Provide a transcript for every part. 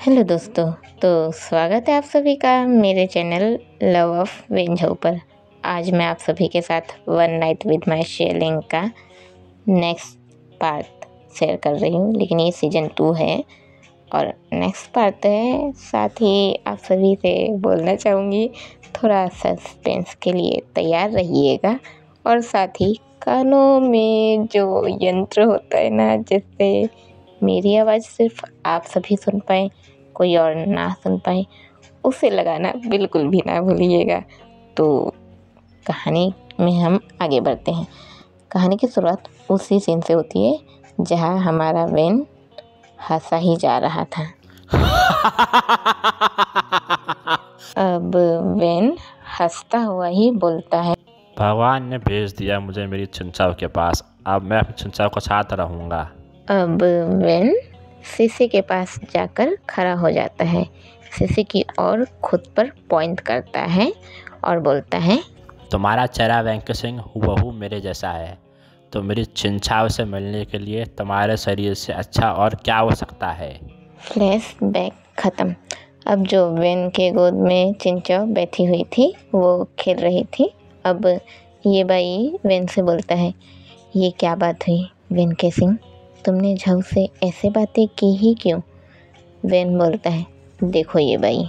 Hello दोस्तों। तो स्वागत है आप सभी का मेरे चैनल लव ऑफ वेंझऊ पर। आज मैं आप सभी के साथ वन नाइट विद माय शेयरलिंग का नेक्स्ट पार्ट शेयर कर रही हूँ, लेकिन ये सीज़न 2 है और नेक्स्ट पार्ट है। साथ ही आप सभी से बोलना चाहूँगी, थोड़ा सस्पेंस के लिए तैयार रहिएगा। और साथ ही कानों में जो यंत्र होता है ना, जिससे मेरी आवाज़ सिर्फ आप सभी सुन पाए, कोई और ना सुन पाए, उसे लगाना बिल्कुल भी ना भूलिएगा। तो कहानी में हम आगे बढ़ते हैं। कहानी की शुरुआत उसी सीन से होती है जहां हमारा वेन हंसा ही जा रहा था। अब वेन हंसता हुआ ही बोलता है, भगवान ने भेज दिया मुझे मेरी छिंचाव के पास। अब मैं अपनी छिंचाव के साथ रहूँगा। अब वेन शीशे के पास जाकर खड़ा हो जाता है, शीशे की ओर खुद पर पॉइंट करता है और बोलता है, तुम्हारा चेहरा वेंकी सिंह हूबहू मेरे जैसा है, तो मेरी छिंचाव से मिलने के लिए तुम्हारे शरीर से अच्छा और क्या हो सकता है। फ्लैशबैक खत्म। अब जो वेन के गोद में चिंचाव बैठी हुई थी वो खेल रही थी। अब ये बाई वेन से बोलता है, ये क्या बात हुई वेंकी सिंह, तुमने झऊ से ऐसे बातें की ही क्यों? वेन बोलता है, देखो ये बाई,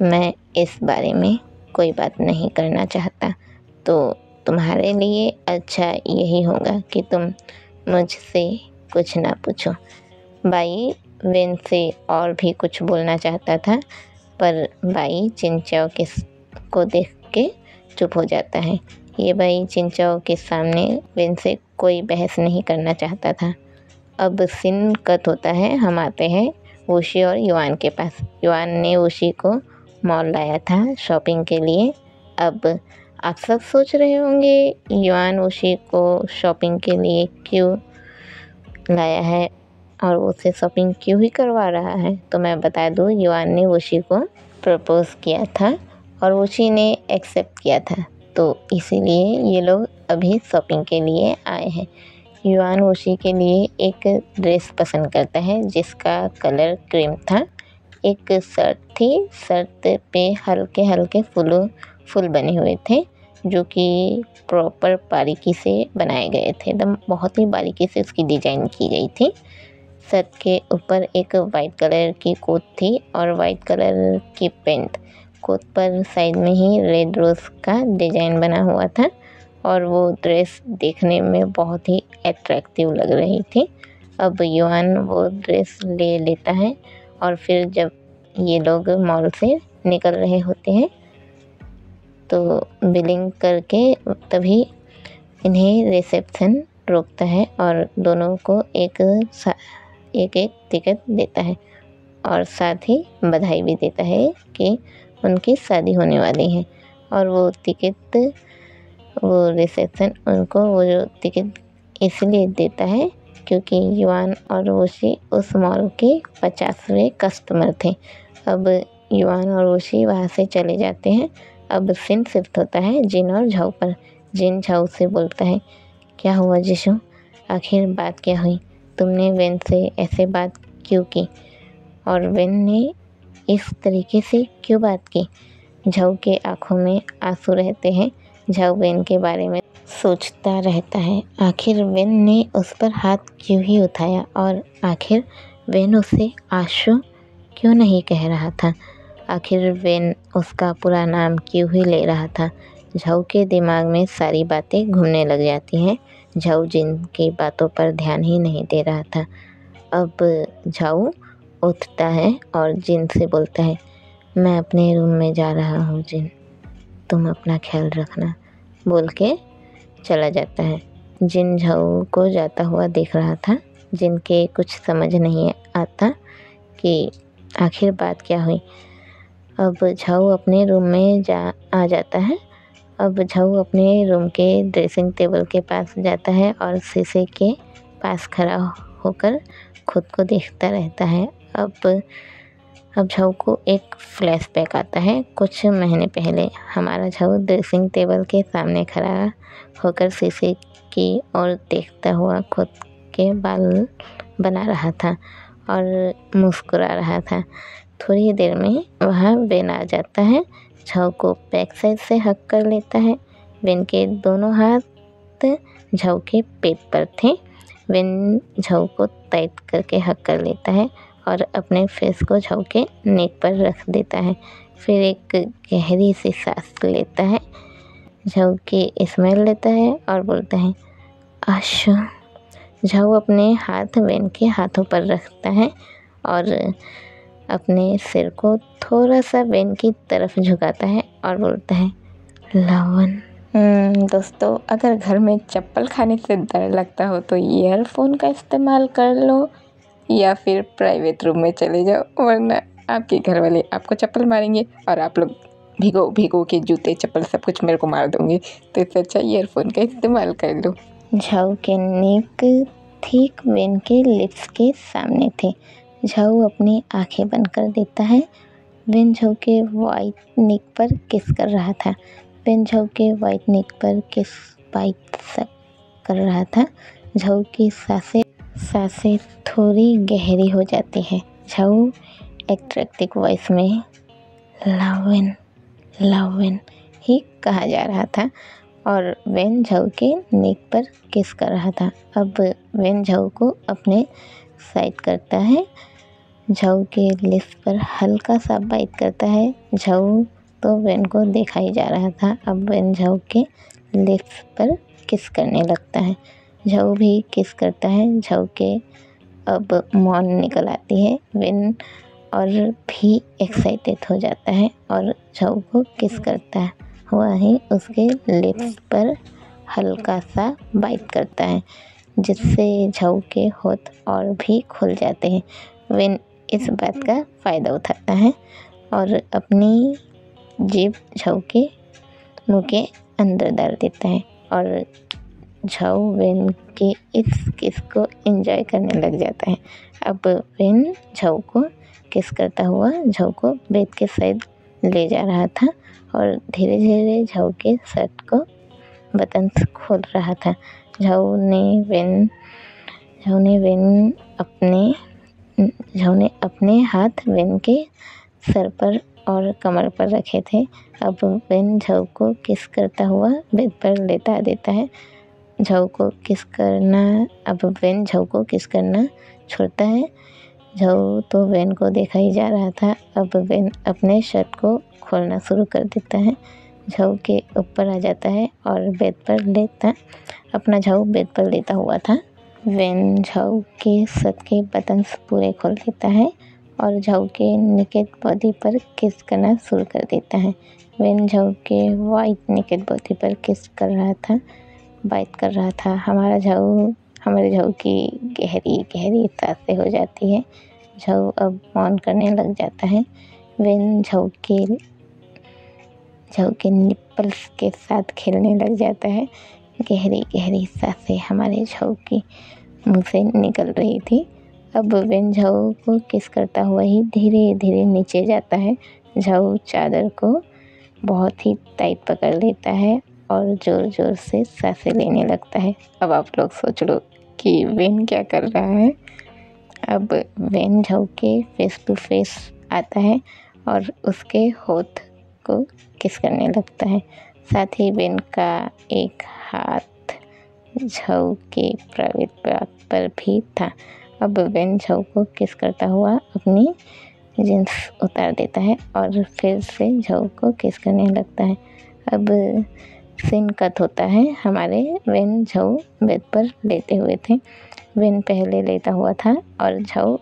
मैं इस बारे में कोई बात नहीं करना चाहता, तो तुम्हारे लिए अच्छा यही होगा कि तुम मुझसे कुछ ना पूछो। बाई वेन से और भी कुछ बोलना चाहता था, पर बाई चिंचाव को देख के चुप हो जाता है। ये बाई चिंचाव के सामने वेन से कोई बहस नहीं करना चाहता था। अब सीन कट होता है, हम आते हैं वुशी और युआन के पास। युआन ने वुशी को मॉल लाया था शॉपिंग के लिए। अब आप सब सोच रहे होंगे युआन वुशी को शॉपिंग के लिए क्यों लाया है और उसे शॉपिंग क्यों ही करवा रहा है। तो मैं बता दूं, युआन ने वुशी को प्रपोज किया था और वुशी ने एक्सेप्ट किया था, तो इसीलिए ये लोग अभी शॉपिंग के लिए आए हैं। युआन वुशी के लिए एक ड्रेस पसंद करता है जिसका कलर क्रीम था। एक शर्ट थी, शर्ट पे हल्के हल्के फूल बने हुए थे, जो कि प्रॉपर बारीकी से बनाए गए थे। एकदम बहुत ही बारीकी से उसकी डिजाइन की गई थी। शर्ट के ऊपर एक वाइट कलर की कोट थी और वाइट कलर की पैंट। कोट पर साइड में ही रेड रोज का डिजाइन बना हुआ था और वो ड्रेस देखने में बहुत ही अट्रैक्टिव लग रही थी। अब युआन वो ड्रेस ले लेता है और फिर जब ये लोग मॉल से निकल रहे होते हैं तो बिलिंग करके तभी इन्हें रिसेप्शन रोकता है और दोनों को एक एक टिकट देता है और साथ ही बधाई भी देता है कि उनकी शादी होने वाली है। और वो टिकट, वो रिसेप्शन उनको वो जो टिकट इसलिए देता है क्योंकि युआन और वुशी उस मॉल के 50वें कस्टमर थे। अब युआन और वुशी वहाँ से चले जाते हैं। अब सीन शिफ्ट होता है जिन और झऊ पर। जिन झऊ से बोलता है, क्या हुआ जिशु, आखिर बात क्या हुई, तुमने वेन से ऐसे बात क्यों की और वेन ने इस तरीके से क्यों बात की? झऊ के आंखों में आंसू रहते हैं। झऊ वेन के बारे में सोचता रहता है, आखिर वेन ने उस पर हाथ क्यों ही उठाया और आखिर वेन उसे आशु क्यों नहीं कह रहा था, आखिर वेन उसका पूरा नाम क्यों ही ले रहा था। झऊ के दिमाग में सारी बातें घूमने लग जाती हैं। झऊ जिन की बातों पर ध्यान ही नहीं दे रहा था। अब झऊ उठता है और जिन से बोलता है, मैं अपने रूम में जा रहा हूँ जिन, तुम अपना ख्याल रखना, बोल के चला जाता है। जिन झऊ को जाता हुआ देख रहा था। जिनके कुछ समझ नहीं आता कि आखिर बात क्या हुई। अब झऊ अपने रूम में आ जाता है। अब झऊ अपने रूम के ड्रेसिंग टेबल के पास जाता है और शीशे के पास खड़ा होकर खुद को देखता रहता है। अब झऊ को एक फ्लैशबैक आता है। कुछ महीने पहले हमारा झऊ ड्रेसिंग टेबल के सामने खड़ा होकर शीशे की ओर देखता हुआ खुद के बाल बना रहा था और मुस्कुरा रहा था। थोड़ी देर में वहाँ वेन आ जाता है। झाऊ को बैक साइड से हक कर लेता है। वेन के दोनों हाथ झाऊ के पेट पर थे। वेन झाऊ को टाइट करके हक कर लेता है और अपने फेस को झाऊ के नेक पर रख देता है। फिर एक गहरी सी सांस लेता है, झाऊ की स्मेल लेता है और बोलता है आशु। झाऊ अपने हाथ वेन के हाथों पर रखता है और अपने सिर को थोड़ा सा वेन की तरफ झुकाता है और बोलता है लवन। दोस्तों, अगर घर में चप्पल खाने से डर लगता हो तो ईयरफोन का इस्तेमाल कर लो या फिर प्राइवेट रूम में चले जाओ, वरना आपके घर वाले आपको चप्पल मारेंगे और आप लोग भिगो भिगो के जूते चप्पल सब कुछ मेरे को मार दोगे। तो इससे अच्छा ईयरफोन का इस्तेमाल कर लो। झाऊ के नेक ठीक वेन के लिप्स के सामने थे। झाऊ अपनी आंखें बंद कर देता है। वेन झाऊ के वाइट नेक पर किस कर रहा था। वेन झाऊ के वाइट नेक पर किस बाइट कर रहा था। झाऊ की सांसें थोड़ी गहरी हो जाती है। झाऊ एट्रैक्टिव वॉइस में लवन लवन ही कहा जा रहा था और वेन झाऊ के नेक पर किस कर रहा था। अब वेन झाऊ को अपने साइड करता है। झाऊ के लिप्स पर हल्का सा बाइट करता है। झाऊ तो वेन को देखा ही जा रहा था। अब वेन झाऊ के लिप्स पर किस करने लगता है। झाऊ भी किस करता है। झाऊ के अब मौन निकल आती है। वेन और भी एक्साइटेड हो जाता है और झाऊ को किस करता है हुआ ही उसके लिप्स पर हल्का सा बाइट करता है, जिससे झाऊ के होठ और भी खुल जाते हैं। वेन इस बात का फ़ायदा उठाता है और अपनी जीभ झाऊ के मुंह के अंदर डाल देता है और झाऊ वेन के इस किस को एंजॉय करने लग जाता है। अब वेन झाऊ को किस करता हुआ झाऊ को बेड के साइड ले जा रहा था और धीरे धीरे झाऊ के शर्ट को बटन खोल रहा था। झाऊ ने अपने हाथ वेन के सर पर और कमर पर रखे थे। अब वेन झाऊ को किस करता हुआ बेड पर लेटा देता है। अब वेन झाऊ को किस करना छोड़ता है। झाऊ तो वेन को देखा ही जा रहा था। अब वेन अपने शर्ट को खोलना शुरू कर देता है। झाऊ के ऊपर आ जाता है और अपना झाऊ बेड पर लेटा हुआ था। वेन झाऊ के शर्ट के बटन्स पूरे खोल देता है और झाऊ के नेकेड बॉडी पर किस करना शुरू कर देता है। वेन झाऊ के वाइट नेकेड बॉडी पर किस कर रहा था, बाइट कर रहा था। हमारे झाऊ की गहरी गहरी सांसें हो जाती है। झाऊ अब मौन करने लग जाता है। वेन झाऊ के निप्पल्स के साथ खेलने लग जाता है। गहरी गहरी सांसें हमारे झाऊ की मुंह से निकल रही थी। अब वेन झाऊ को किस करता हुआ ही धीरे धीरे नीचे जाता है। झाऊ चादर को बहुत ही टाइट पकड़ लेता है और ज़ोर ज़ोर से सांसें लेने लगता है। अब आप लोग सोच लो कि वेन क्या कर रहा है। अब वेन झाऊ के फेस टू फेस आता है और उसके होठ को किस करने लगता है। साथ ही वेन का एक हाथ झाऊ के प्राइवेट पार्ट पर भी था। अब वेन झाऊ को किस करता हुआ अपनी जींस उतार देता है और फिर से झाऊ को किस करने लगता है। अब सीन कट होता है। हमारे वेन झाऊ बेड पर लेटे हुए थे। वेन पहले लेटा हुआ था और झाऊ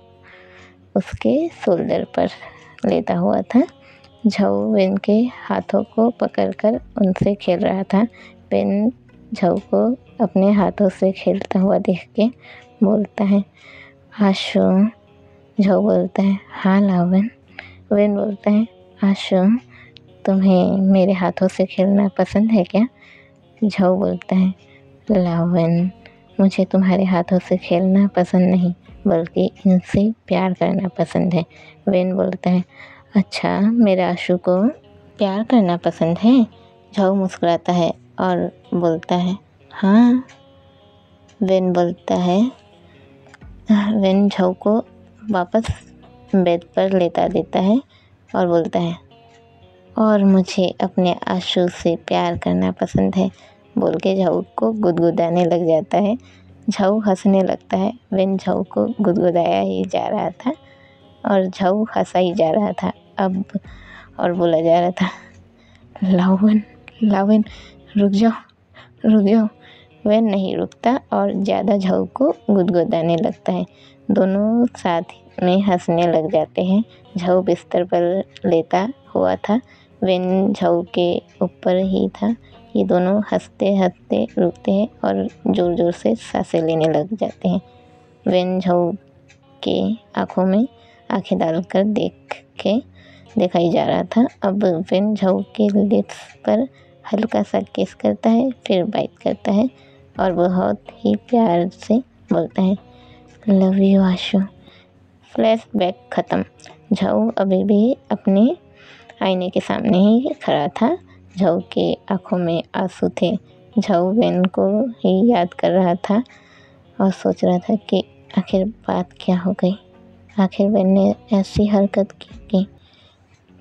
उसके शोल्डर पर लेटा हुआ था। झाऊ वेन के हाथों को पकड़कर उनसे खेल रहा था। वेन झाऊ को अपने हाथों से खेलता हुआ देख के बोलता है आशु। झाऊ बोलता है हाँ लावन। वेन बोलता है आशु, तुम्हें मेरे हाथों से खेलना पसंद है क्या। झाऊ बोलता है लावन, मुझे तुम्हारे हाथों से खेलना पसंद नहीं बल्कि इनसे प्यार करना पसंद है। वेन बोलता है अच्छा, मेरे आशु को प्यार करना पसंद है। झाऊ मुस्कुराता है और बोलता है हाँ। वेन झाऊ को वापस बेड पर लेटा देता है और बोलता है, और मुझे अपने आंसू से प्यार करना पसंद है बोल के झाऊ को गुदगुदाने लग जाता है। झाऊ हंसने लगता है। वेन झाऊ को गुदगुदाया ही जा रहा था और झाऊ हंसा ही जा रहा था अब, और बोला जा रहा था, लावेन लावेन रुक जाओ। वेन नहीं रुकता और ज़्यादा झाऊ को गुदगुदाने लगता है। दोनों साथ में हंसने लग जाते हैं। झाऊ बिस्तर पर लेटा हुआ था, वेन झाऊ के ऊपर ही था। ये दोनों हंसते हंसते रुकते हैं और ज़ोर ज़ोर से सांसें लेने लग जाते हैं। वेन झाऊ के आँखों में आंखें डालकर दिखाई जा रहा था। अब वेन झाऊ के लिप्स पर हल्का सा किस करता है, फिर बाइट करता है और बहुत ही प्यार से बोलता है, लव यू आशु। फ्लैशबैक ख़त्म। झाऊ अभी भी अपने आईने के सामने ही खड़ा था। झाऊ के आंखों में आंसू थे। झाऊ वेन को ही याद कर रहा था और सोच रहा था कि आखिर बात क्या हो गई। आखिर वेन ने ऐसी हरकत की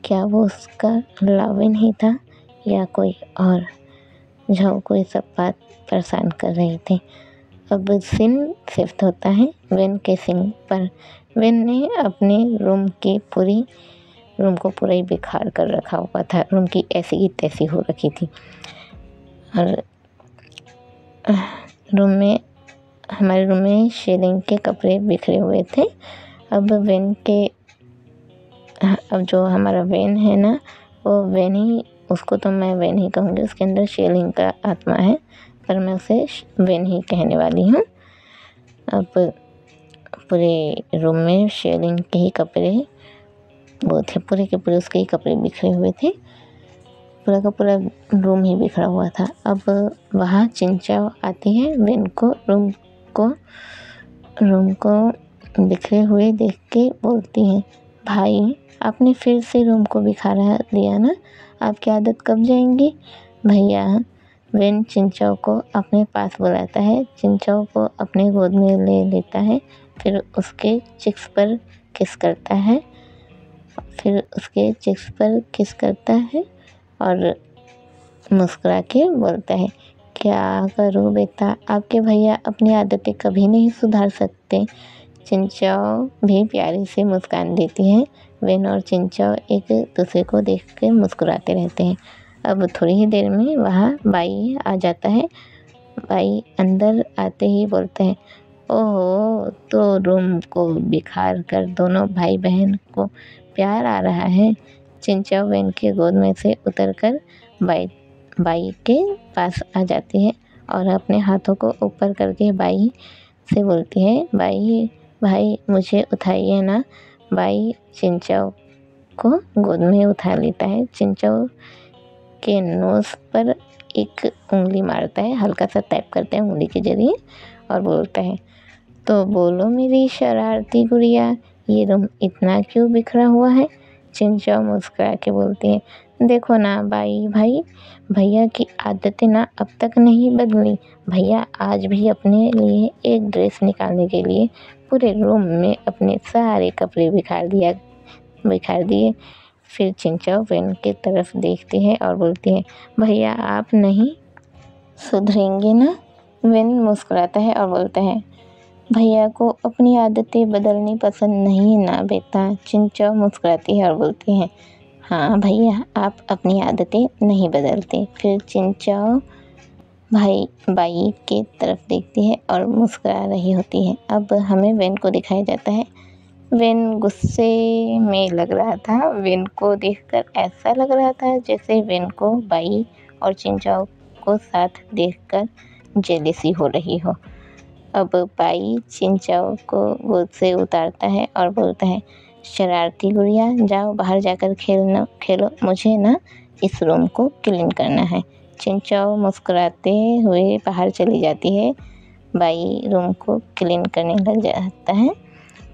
क्या वो उसका लावेन ही था या कोई और। झाऊ को ये सब बात परेशान कर रही थी। अब सीन शिफ्ट होता है वेन के सीन पर। वेन ने अपने रूम को पूरा ही बिखार कर रखा हुआ था। रूम की ऐसी की तैसी हो रखी थी और हमारे रूम में शेलिंग के कपड़े बिखरे हुए थे। अब जो हमारा वेन है ना, वो वेन ही, उसको तो मैं वेन ही कहूँगी, उसके अंदर शेलिंग का आत्मा है, पर मैं उसे वेन ही कहने वाली हूँ। अब पूरे रूम में शेलिंग के ही कपड़े वो थे, पूरे के पूरे उसके ही कपड़े बिखरे हुए थे। पूरा का पूरा रूम ही बिखरा हुआ था। अब वहाँ चिंचाओ आती है, वेन को रूम को बिखरे हुए देख के बोलती है, भाई आपने फिर से रूम को बिखारा दिया ना, आपकी आदत कब जाएंगी भैया। वेन चिंचाओ को अपने पास बुलाता है, चिंचाओ को अपने गोद में ले लेता है, फिर उसके चिक्स पर किस करता है और मुस्कुरा के बोलता है, क्या करूँ बेटा, आपके भैया अपनी आदतें कभी नहीं सुधार सकते। चिंचाओ भी प्यारी से मुस्कान देती है। वेन और चिंचाओ एक दूसरे को देख कर मुस्कुराते रहते हैं। अब थोड़ी ही देर में वहाँ बाई आ जाता है। बाई अंदर आते ही बोलते हैं, ओहो, तो रूम को बिखार कर दोनों भाई बहन को प्यार आ रहा है। चिंचाओ वेन के गोद में से उतरकर बाई के पास आ जाती है और अपने हाथों को ऊपर करके बाई से बोलती है, भाई मुझे उठाइए ना। बाई चिंचाओ को गोद में उठा लेता है। चिंचाओ के नोज़ पर एक उंगली मारता है, हल्का सा टैप करता है उंगली के जरिए और बोलता है, तो बोलो मेरी शरारती गुड़िया, ये रूम इतना क्यों बिखरा हुआ है। चिंचाओ मुस्कुरा के बोलती है, देखो ना भाई, भैया की आदतें ना अब तक नहीं बदली। भैया आज भी अपने लिए एक ड्रेस निकालने के लिए पूरे रूम में अपने सारे कपड़े बिखार दिए। फिर चिंचाओ वेन की तरफ देखती है और बोलती है, भैया आप नहीं सुधरेंगे ना। वेन मुस्कुराता है और बोलता है, भैया को अपनी आदतें बदलनी पसंद नहीं ना बेटा। चिंचाओ मुस्कुराती है और बोलती है, हाँ भैया आप अपनी आदतें नहीं बदलते। फिर चिंचाओ बाई की तरफ देखती है और मुस्कुरा रही होती है। अब हमें वेन को दिखाया जाता है। वेन गुस्से में लग रहा था। वेन को देखकर ऐसा लग रहा था जैसे वेन को बाई और चिंचाओ को साथ देखकर जेलसी हो रही हो। अब बाई चिंचाओ को गोद से उतारता है और बोलता है, शरारती गुड़िया, जाओ बाहर जाकर खेलो, मुझे ना इस रूम को क्लीन करना है। चिंचाओ मुस्कुराते हुए बाहर चली जाती है। बाई रूम को क्लीन करने लग जाता है।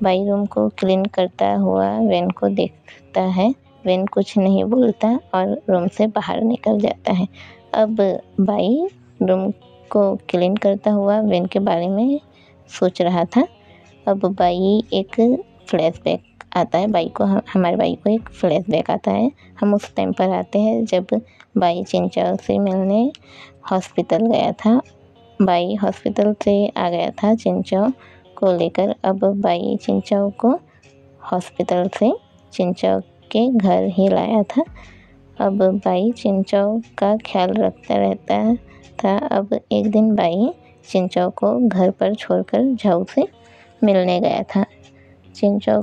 बाई रूम को क्लीन करता हुआ वेन को देखता है। वेन कुछ नहीं बोलता और रूम से बाहर निकल जाता है। अब बाई रूम को क्लीन करता हुआ वेन के बारे में सोच रहा था। अब बाई एक फ्लैशबैक आता है बाई को, हमारे बाई को एक फ्लैशबैक आता है। हम उस टाइम पर आते हैं जब बाई चिंचाओ से मिलने हॉस्पिटल गया था। बाई हॉस्पिटल से आ गया था चिंचाओ को लेकर। अब बाई चिंचाओ को हॉस्पिटल से चिंचाओ के घर ही लाया था। अब बाई चिंचाओ का ख्याल रखता रहता था। अब एक दिन बाई चिंचाओ को घर पर छोड़कर झाऊ से मिलने गया था, चिंचाओ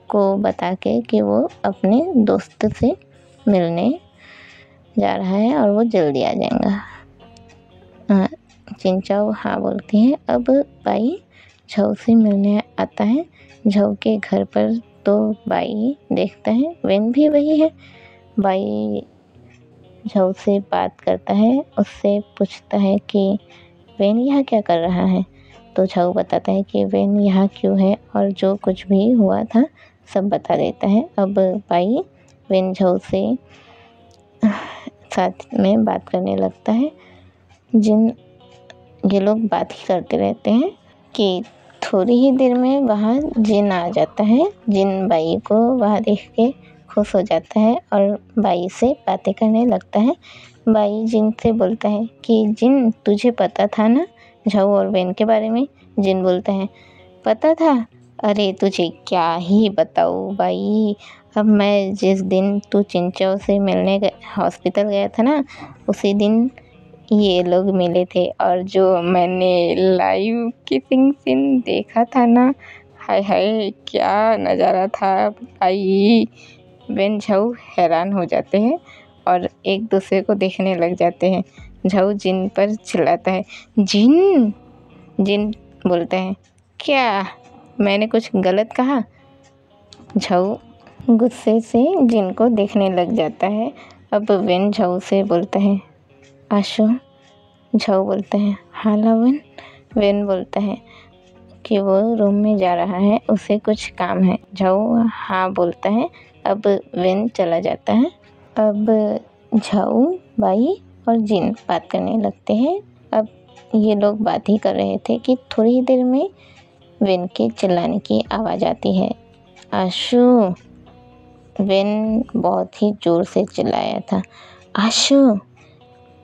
को बता के कि वो अपने दोस्त से मिलने जा रहा है और वो जल्दी आ जाएगा। चिंचाओ हाँ बोलती है। अब बाई झाऊ से मिलने आता है। झाऊ के घर पर तो बाई देखता है वेन भी वही है। बाई झाऊ से बात करता है, उससे पूछता है कि वेन यहाँ क्या कर रहा है। तो झाऊ बताता है कि वेन यहाँ क्यों है और जो कुछ भी हुआ था सब बता देता है। अब बाई वेन झाऊ से साथ में बात करने लगता है। ये लोग बात ही करते रहते हैं कि थोड़ी ही देर में वहाँ जिन आ जाता है। जिन बाई को वहाँ देख के खुश हो जाता है और बाई से बातें करने लगता है। बाई जिन से बोलता है कि जिन तुझे पता था ना झाऊ और वेन के बारे में। जिन बोलता है पता था, अरे तुझे क्या ही बताऊँ बाई। अब मैं जिस दिन तू चिंचाओ से मिलने हॉस्पिटल गया था ना, उसी दिन ये लोग मिले थे और जो मैंने लाइव किसिंग सीन देखा था ना, हाय हाय क्या नज़ारा था भाई। वेन झाऊ हैरान हो जाते हैं और एक दूसरे को देखने लग जाते हैं। झाऊ जिन पर चिल्लाता है, जिन। जिन बोलता है क्या मैंने कुछ गलत कहा। झाऊ गुस्से से जिन को देखने लग जाता है। अब वेन झाऊ से बोलता है आशु। झाऊ बोलता है हाँ लावन। वेन बोलता है कि वो रूम में जा रहा है, उसे कुछ काम है। झाऊ हाँ बोलता है। अब वेन चला जाता है। अब झाऊ बाई और जिन बात करने लगते हैं। अब ये लोग बात ही कर रहे थे कि थोड़ी ही देर में वेन के चिल्लाने की आवाज़ आती है, आशु। वेन बहुत ही ज़ोर से चिल्लाया था, आशु।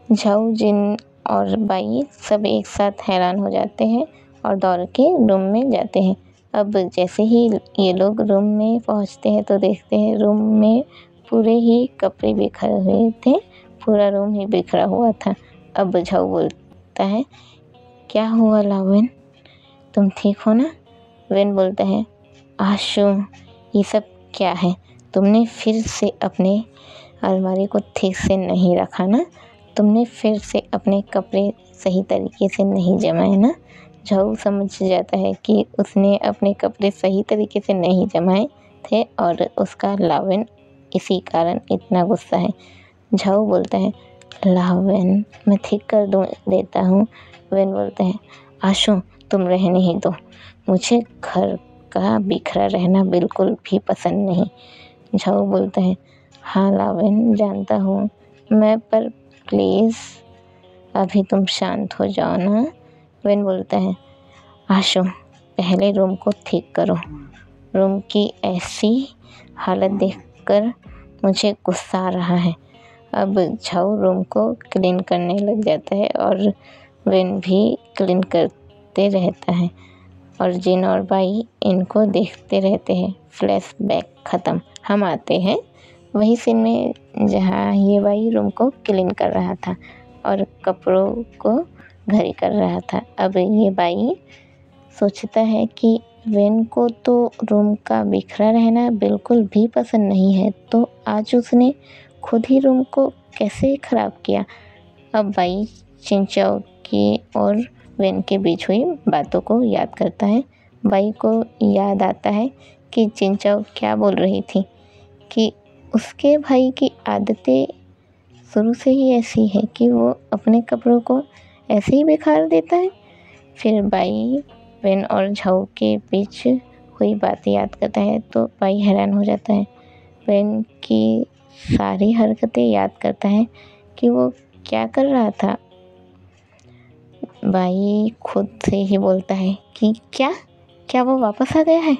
झाऊ जिन और बाई सब एक साथ हैरान हो जाते हैं और दौड़ के रूम में जाते हैं। अब जैसे ही ये लोग रूम में पहुंचते हैं तो देखते हैं रूम में पूरे ही कपड़े बिखरे हुए थे। पूरा रूम ही बिखरा हुआ था। अब झाऊ बोलता है क्या हुआ लावन, तुम ठीक हो ना। वेन बोलता है आशु ये सब क्या है, तुमने फिर से अपने अलमारी को ठीक से नहीं रखा ना, तुमने फिर से अपने कपड़े सही तरीके से नहीं जमाए ना। झाऊ समझ जाता है कि उसने अपने कपड़े सही तरीके से नहीं जमाए थे और उसका लावन इसी कारण इतना गुस्सा है। झाऊ बोलता है लावन मैं ठीक कर देता हूँ। वेन बोलता है आशु तुम रहने ही दो, मुझे घर का बिखरा रहना बिल्कुल भी पसंद नहीं। झाऊ बोलता है हाँ लावन जानता हूँ मैं, पर प्लीज़ अभी तुम शांत हो जाओ ना। वेन बोलता है आशु पहले रूम को ठीक करो, रूम की ऐसी हालत देखकर मुझे गुस्सा आ रहा है। अब झाऊ रूम को क्लीन करने लग जाता है और वेन भी क्लीन करते रहता है और जिन और बाई इनको देखते रहते हैं। फ्लैशबैक ख़त्म। हम आते हैं वही सीन में जहाँ ये बाई रूम को क्लीन कर रहा था और कपड़ों को घड़ी कर रहा था। अब ये बाई सोचता है कि वेन को तो रूम का बिखरा रहना बिल्कुल भी पसंद नहीं है, तो आज उसने खुद ही रूम को कैसे ख़राब किया। अब बाई चिंचाओ की और वेन के बीच हुई बातों को याद करता है। बाई को याद आता है कि चिंचाओ क्या बोल रही थी कि उसके भाई की आदतें शुरू से ही ऐसी है कि वो अपने कपड़ों को ऐसे ही बिखार देता है। फिर बाई वेन और झाऊ के बीच हुई बातें याद करता है तो बाई हैरान हो जाता है। वेन की सारी हरकतें याद करता है कि वो क्या कर रहा था। बाई खुद से ही बोलता है कि क्या वो वापस आ गया है।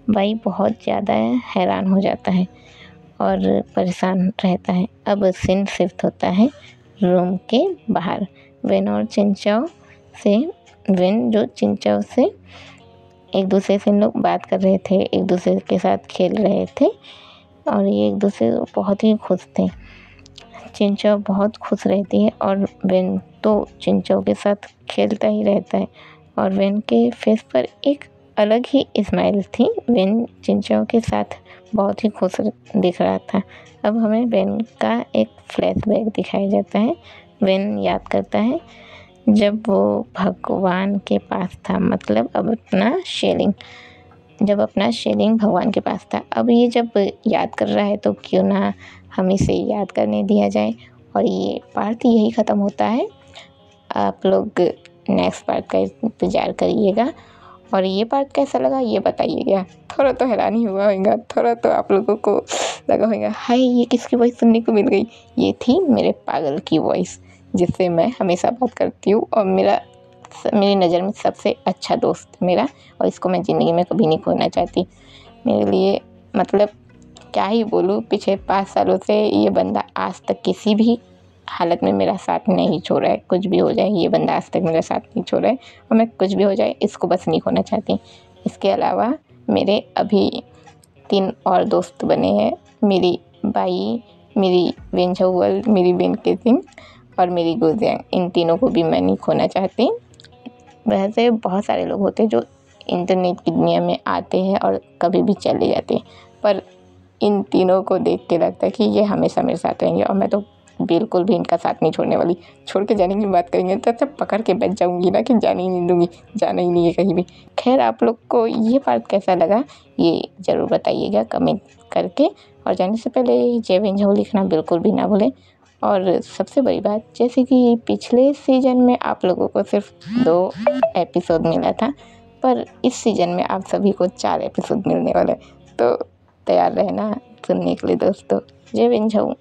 बाई बहुत ज़्यादा हैरान हो जाता है और परेशान रहता है। अब सीन शिफ्ट होता है रूम के बाहर। वेन और चिंचाओ से वेन जो चिंचाओ से एक दूसरे से लोग बात कर रहे थे, एक दूसरे के साथ खेल रहे थे और ये एक दूसरे बहुत ही खुश थे। चिंचाओ बहुत खुश रहती है और वेन तो चिंचाओ के साथ खेलता ही रहता है और वेन के फेस पर एक अलग ही स्माइल थी। वेन चिंचाओ के साथ बहुत ही खुश दिख रहा था। अब हमें वेन का एक फ्लैशबैक दिखाया जाता है। वेन याद करता है जब वो भगवान के पास था, मतलब अब जब अपना शेलिंग भगवान के पास था। अब ये जब याद कर रहा है तो क्यों ना हम इसे याद करने दिया जाए और ये पार्ट यही ख़त्म होता है। आप लोग नेक्स्ट पार्ट का इंतज़ार करिएगा और ये पार्ट कैसा लगा ये बताइएगा। थोड़ा तो हैरानी हुआ होगा, थोड़ा तो आप लोगों को लगा होगा हाय ये किसकी वॉइस सुनने को मिल गई। ये थी मेरे पागल की वॉइस जिससे मैं हमेशा बात करती हूँ और मेरी नज़र में सबसे अच्छा दोस्त मेरा, और इसको मैं ज़िंदगी में कभी नहीं खोना चाहती। मेरे लिए मतलब क्या ही बोलूँ, पिछले 5 सालों से ये बंदा आज तक किसी भी हालत में मेरा साथ नहीं छोड़ा है। कुछ भी हो जाए ये बंदा आज तक मेरा साथ नहीं छोड़ा है और मैं कुछ भी हो जाए इसको बस नहीं खोना चाहती। इसके अलावा मेरे अभी 3 और दोस्त बने हैं, मेरी बाई, मेरी वेन झौवल, मेरी वेन केसिंग और मेरी गुजियांग। इन तीनों को भी मैं नहीं खोना चाहती। वैसे बहुत सारे लोग होते हैं जो इंटरनेट की दुनिया में आते हैं और कभी भी चले जाते हैं, पर इन तीनों को देख के लगता है कि ये हमेशा मेरे साथ रहेंगे और मैं तो बिल्कुल भी इनका साथ नहीं छोड़ने वाली। छोड़ के जाने की बात करेंगे तो सब पकड़ के बैठ जाऊंगी ना कि जाने ही नहीं दूंगी, जाना ही नहीं है कहीं भी। खैर आप लोग को ये पार्ट कैसा लगा ये ज़रूर बताइएगा कमेंट करके, और जाने से पहले जय वेन झौ लिखना बिल्कुल भी ना भूलें। और सबसे बड़ी बात, जैसे कि पिछले सीज़न में आप लोगों को सिर्फ 2 एपिसोड मिला था, पर इस सीज़न में आप सभी को 4 एपिसोड मिलने वाला है, तो तैयार रहना सुनने के लिए दोस्तों। जय वेन झौ।